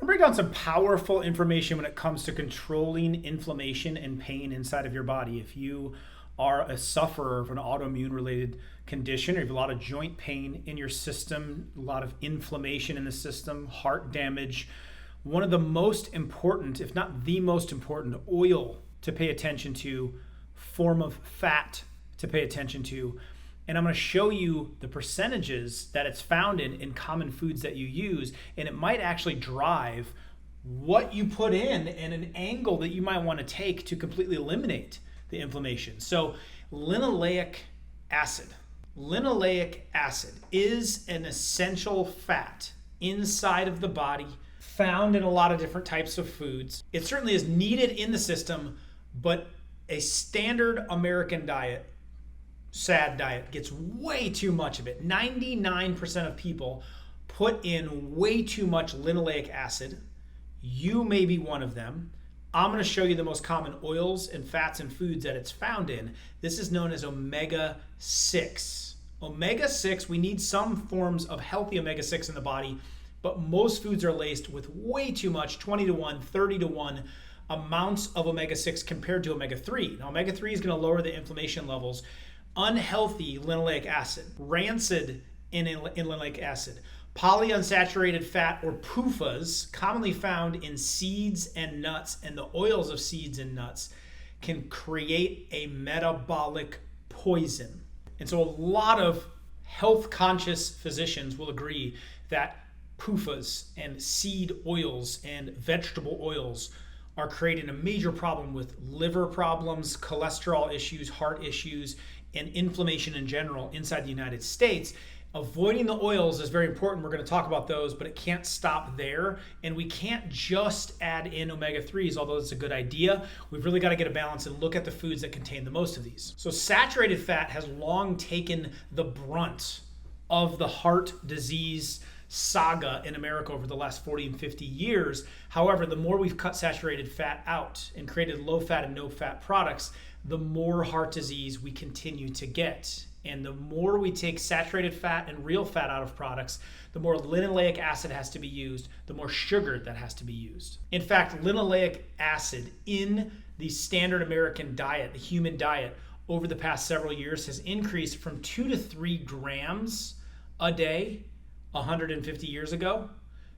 break down some powerful information when it comes to controlling inflammation and pain inside of your body. If you are a sufferer of an autoimmune related condition, or you have a lot of joint pain in your system, a lot of inflammation in the system, heart damage, one of the most important, if not the most important, oil to pay attention to, form of fat to pay attention to. And I'm going to show you the percentages that it's found in common foods that you use, and it might actually drive what you put in and an angle that you might want to take to completely eliminate the inflammation. So linoleic acid. Linoleic acid is an essential fat inside of the body, found in a lot of different types of foods. It certainly is needed in the system, but a standard American diet, SAD diet, gets way too much of it. 99% of people put in way too much linoleic acid. You may be one of them. I'm going to show you the most common oils and fats and foods that it's found in. This is known as omega-6. Omega-6, we need some forms of healthy omega-6 in the body, but most foods are laced with way too much, 20 to 1, 30 to 1 amounts of omega-6 compared to omega-3. Now, omega-3 is going to lower the inflammation levels. Unhealthy linoleic acid, rancid in linoleic acid, polyunsaturated fat or PUFAs, commonly found in seeds and nuts, and the oils of seeds and nuts can create a metabolic poison. And so a lot of health conscious physicians will agree that PUFAs and seed oils and vegetable oils are creating a major problem with liver problems, cholesterol issues, heart issues, and inflammation in general inside the United States. Avoiding the oils is very important. We're going to talk about those, but it can't stop there. And we can't just add in omega-3s, although it's a good idea. We've really got to get a balance and look at the foods that contain the most of these. So saturated fat has long taken the brunt of the heart disease saga in America over the last 40 and 50 years. However, the more we've cut saturated fat out and created low fat and no fat products, the more heart disease we continue to get. And the more we take saturated fat and real fat out of products, the more linoleic acid has to be used, the more sugar that has to be used. In fact, linoleic acid in the standard American diet, the human diet, over the past several years has increased from 2 to 3 grams a day 150 years ago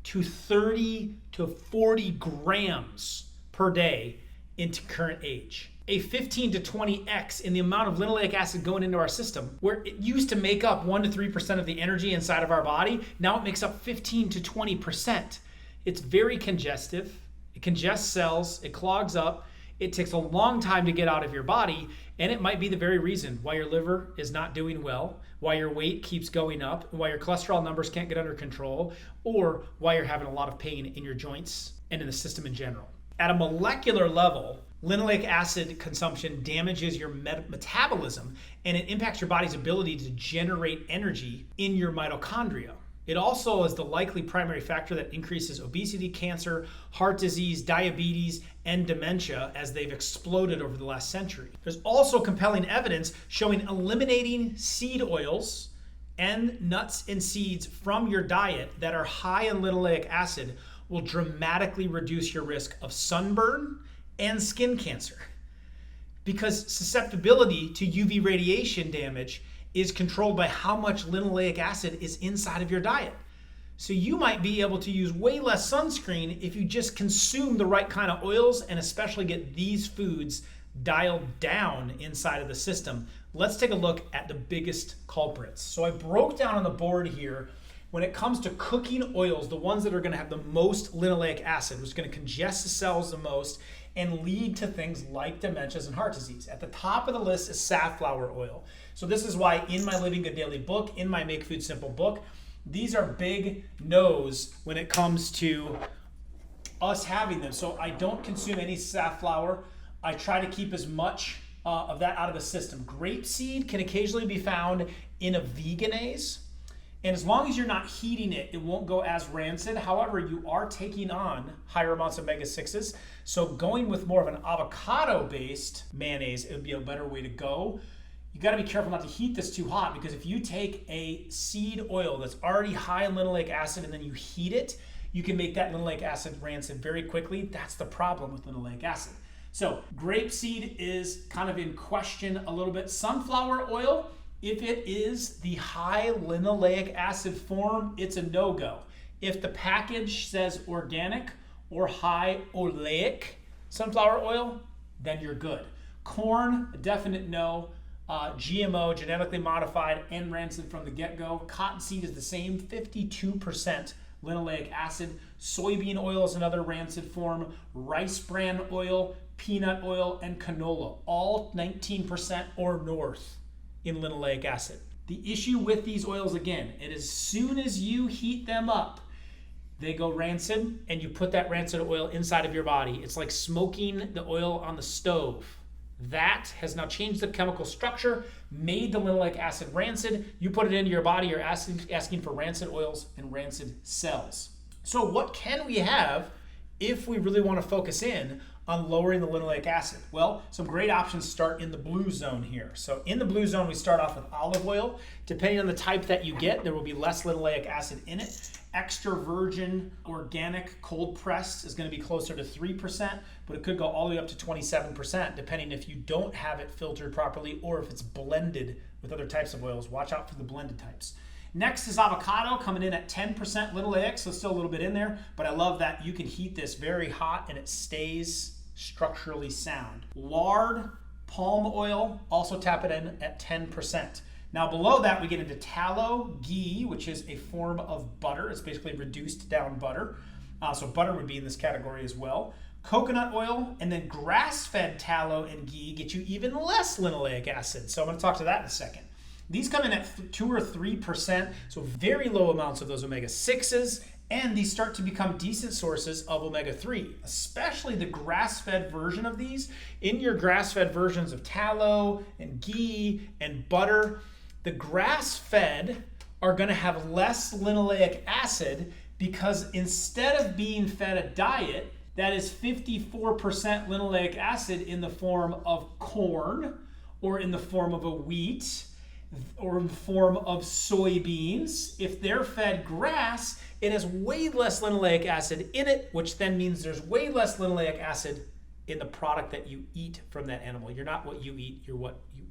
to 30 to 40 grams per day into current age. A 15 to 20x in the amount of linoleic acid going into our system, where it used to make up 1 to 3% of the energy inside of our body, now it makes up 15 to 20%. It's very congestive. It congests cells, it clogs up, it takes a long time to get out of your body, and it might be the very reason why your liver is not doing well, why your weight keeps going up, why your cholesterol numbers can't get under control, or why you're having a lot of pain in your joints and in the system in general. At a molecular level, linoleic acid consumption damages your metabolism, and it impacts your body's ability to generate energy in your mitochondria. It also is the likely primary factor that increases obesity, cancer, heart disease, diabetes, and dementia as they've exploded over the last century. There's also compelling evidence showing eliminating seed oils and nuts and seeds from your diet that are high in linoleic acid will dramatically reduce your risk of sunburn and skin cancer, because susceptibility to UV radiation damage is controlled by how much linoleic acid is inside of your diet. So you might be able to use way less sunscreen if you just consume the right kind of oils and especially get these foods dialed down inside of the system. Let's take a look at the biggest culprits. So I broke down on the board here, when it comes to cooking oils, the ones that are going to have the most linoleic acid, which is going to congest the cells the most and lead to things like dementias and heart disease. At the top of the list is safflower oil. So this is why in my Living Good Daily book, in my Make Food Simple book, these are big no's when it comes to us having them. So I don't consume any safflower. I try to keep as much of that out of the system. Grapeseed can occasionally be found in a veganase. And as long as you're not heating it, it won't go as rancid. However, you are taking on higher amounts of omega-6s. So going with more of an avocado-based mayonnaise, it would be a better way to go. You gotta be careful not to heat this too hot, because if you take a seed oil that's already high in linoleic acid and then you heat it, you can make that linoleic acid rancid very quickly. That's the problem with linoleic acid. So grapeseed is kind of in question a little bit. Sunflower oil, if it is the high linoleic acid form, it's a no-go. If the package says organic or high oleic sunflower oil, then you're good. Corn, a definite no. GMO, genetically modified and rancid from the get-go. Cottonseed is the same, 52% linoleic acid. Soybean oil is another rancid form. Rice bran oil, peanut oil, and canola, all 19% or north in linoleic acid. The issue with these oils, again, as soon as you heat them up, they go rancid, and you put that rancid oil inside of your body. It's like smoking the oil on the stove. That has now changed the chemical structure, made the linoleic acid rancid. You put it into your body, you're asking for rancid oils and rancid cells. So what can we have if we really want to focus in on lowering the linoleic acid? Well, some great options start in the blue zone here. So in the blue zone, we start off with olive oil. Depending on the type that you get, there will be less linoleic acid in it. Extra virgin organic cold pressed is going to be closer to 3%, but it could go all the way up to 27%, depending if you don't have it filtered properly or if it's blended with other types of oils. Watch out for the blended types. Next is avocado, coming in at 10% linoleic, so still a little bit in there, but I love that you can heat this very hot and it stays structurally sound. Lard, palm oil, also tap it in at 10%. Now below that, we get into tallow, ghee, which is a form of butter. It's basically reduced down butter. So butter would be in this category as well. Coconut oil, and then grass-fed tallow and ghee get you even less linoleic acid. So I'm going to talk to that in a second. These come in at 2 or 3%, so very low amounts of those omega-6s, and these start to become decent sources of omega-3, especially the grass-fed version of these. In your grass-fed versions of tallow and ghee and butter, the grass-fed are going to have less linoleic acid because instead of being fed a diet that is 54% linoleic acid in the form of corn or in the form of a wheat or in the form of soybeans, if they're fed grass, it has way less linoleic acid in it, which then means there's way less linoleic acid in the product that you eat from that animal. You're not what you eat, you're what you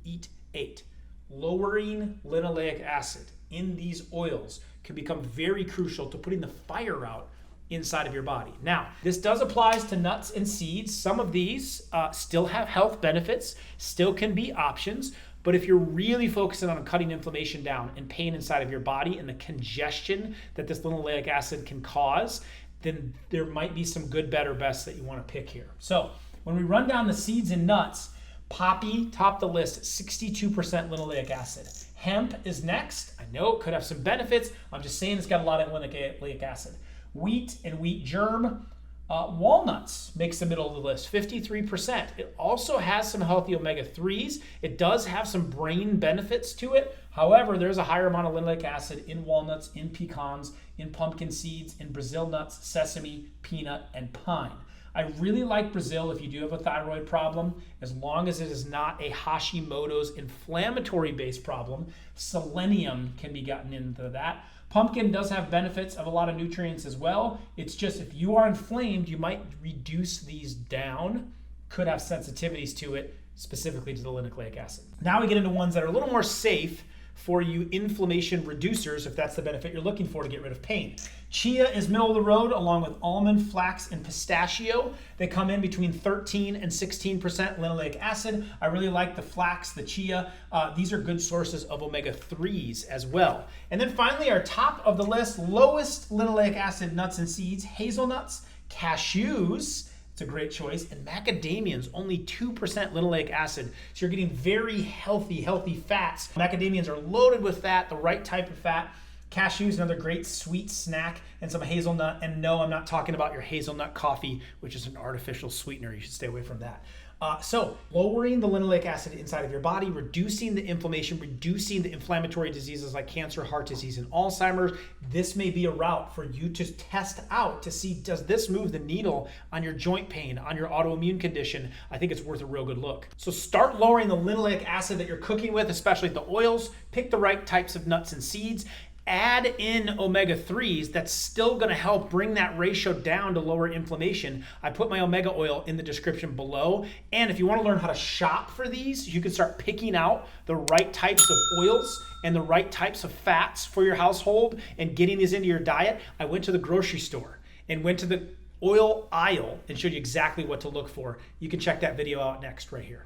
ate. Lowering linoleic acid in these oils can become very crucial to putting the fire out inside of your body. Now, this does apply to nuts and seeds. Some of these still have health benefits, still can be options, but if you're really focusing on cutting inflammation down and pain inside of your body and the congestion that this linoleic acid can cause, then there might be some good, better, best that you want to pick here. So when we run down the seeds and nuts, poppy topped the list at 62% linoleic acid. Hemp is next. I know it could have some benefits. I'm just saying it's got a lot of linoleic acid. Wheat and wheat germ. Walnuts makes the middle of the list, 53%. It also has some healthy omega-3s. It does have some brain benefits to it. However, there's a higher amount of linoleic acid in walnuts, in pecans, in pumpkin seeds, in Brazil nuts, sesame, peanut, and pine. I really like Brazil if you do have a thyroid problem, as long as it is not a Hashimoto's inflammatory-based problem. Selenium can be gotten into that. Pumpkin does have benefits of a lot of nutrients as well. It's just if you are inflamed, you might reduce these down. Could have sensitivities to it, specifically to the linoleic acid. Now we get into ones that are a little more safe for you inflammation reducers, if that's the benefit you're looking for to get rid of pain. Chia is middle of the road, along with almond, flax, and pistachio. They come in between 13 and 16% linoleic acid. I really like the flax, the chia. These are good sources of omega-3s as well. And then finally, our top of the list, lowest linoleic acid nuts and seeds, hazelnuts, cashews. It's a great choice. And macadamians, only 2% linoleic acid. So you're getting very healthy fats. Macadamians are loaded with fat, the right type of fat. Cashews, another great sweet snack, and some hazelnut. And no, I'm not talking about your hazelnut coffee, which is an artificial sweetener. You should stay away from that. So lowering the linoleic acid inside of your body, reducing the inflammation, reducing the inflammatory diseases like cancer, heart disease, and Alzheimer's. This may be a route for you to test out to see, does this move the needle on your joint pain, on your autoimmune condition? I think it's worth a real good look. So start lowering the linoleic acid that you're cooking with, especially the oils. Pick the right types of nuts and seeds. add in omega-3s, that's still going to help bring that ratio down to lower inflammation. I put my omega oil in the description below. And if you want to learn how to shop for these, you can start picking out the right types of oils and the right types of fats for your household and getting these into your diet. I went to the grocery store and went to the oil aisle and showed you exactly what to look for. You can check that video out next right here.